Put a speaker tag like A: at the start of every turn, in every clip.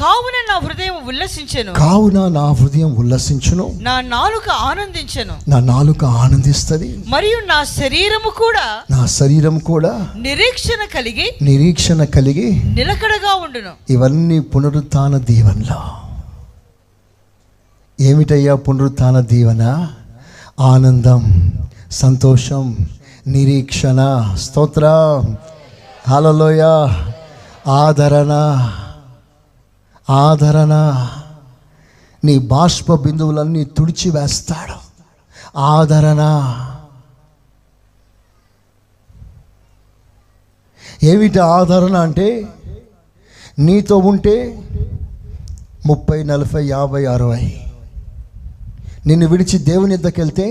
A: కావున నా హృదయం ఉల్లసించెను, నా నాలుక ఆనందించెను.
B: నా నాలుక ఆనందిస్తది,
A: మరియు నా శరీరము కూడా నిరీక్షణ కలిగి నిలకడగా ఉండును.
B: ఇవన్నీ పునరుత్థాన దీవెనలు. ఏమిటయ్యా పునరుత్థాన దీవెన? ఆనందం, సంతోషం, నిరీక్షణ, స్తోత్రం, హల్లెలూయా, ఆదరణ. నీ బాష్ప బిందువులన్నీ తుడిచివేస్తాడు. ఆదరణ. ఏమిటి ఆదరణ అంటే? నీతో ఉంటే 30, 40, 50, 60, నిన్ను విడిచి దేవుని యొద్దకు వెళ్తే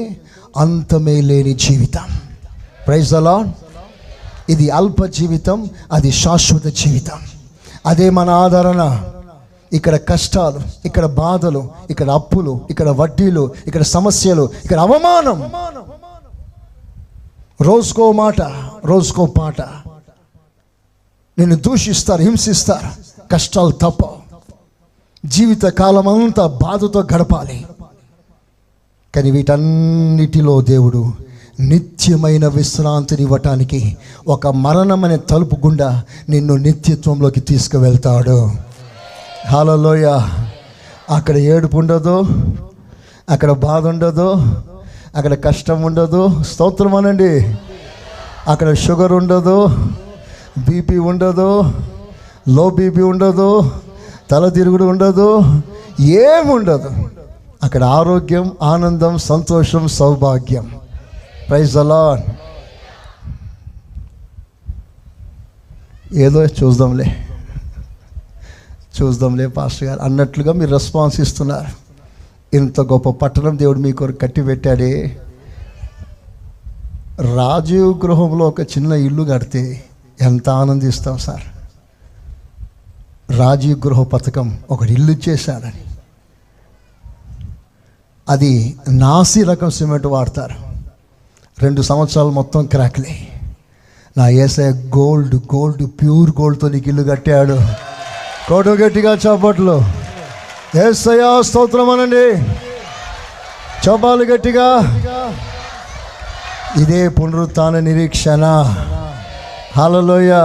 B: అంతమే లేని జీవితం. Praise the lord. ఇది అల్ప జీవితం, అది శాశ్వత జీవితం. అదే మన ఆదరణ. ఇక్కడ కష్టాలు, ఇక్కడ బాధలు, ఇక్కడ అప్పులు, ఇక్కడ వడ్డీలు, ఇక్కడ సమస్యలు, ఇక్కడ అవమానం, రోజుకో మాట, రోజుకో పాట, నిన్ను దూషిస్తారు, హింసిస్తారు. కష్టాలు తప్ప జీవిత కాలం అంతా బాధతో గడపాలి. కానీ వీటన్నిటిలో దేవుడు నిత్యమైన విశ్రాంతిని ఇవ్వటానికి ఒక మరణమనే తలుపు గుండా నిన్ను నిత్యత్వంలోకి తీసుకువెళ్తాడు. హల్లెలూయా. అక్కడ ఏడుపు ఉండదు, అక్కడ బాధ ఉండదు, అక్కడ కష్టం ఉండదు. స్తోత్రం అనండి. అక్కడ షుగర్ ఉండదు, బీపీ ఉండదు, లో బీపీ ఉండదు, తల తిరుగుడు ఉండదు, ఏముండదు. అక్కడ ఆరోగ్యం, ఆనందం, సంతోషం, సౌభాగ్యం. Praise the lord. ఏదో చూద్దాంలే పాస్టర్ గారు అన్నట్లుగా మీరు రెస్పాన్స్ ఇస్తున్నారు. ఇంత గొప్ప పట్టణం దేవుడు మీ కొరకు కట్టి పెట్టాడే. రాజీవ్ గృహంలో ఒక చిన్న ఇల్లు కడితే ఎంత ఆనందిస్తాం సార్. రాజీవ్ గృహ పథకం ఒకటి ఇల్లు చేశాడని. అది నాసి రకం సిమెంట్ వాడతారు. 2 సంవత్సరాలు మొత్తం క్రాక్లే. నా యేసయ్య గోల్డ్ ప్యూర్ గోల్డ్తో నీకు ఇల్లు కట్టాడు. కోటు గట్టిగా చప్పట్లు. యేసయ్య స్తోత్రం అనండి. చపాలు గట్టిగా. ఇదే పునరుత్థాన నిరీక్షణ. హల్లెలూయా.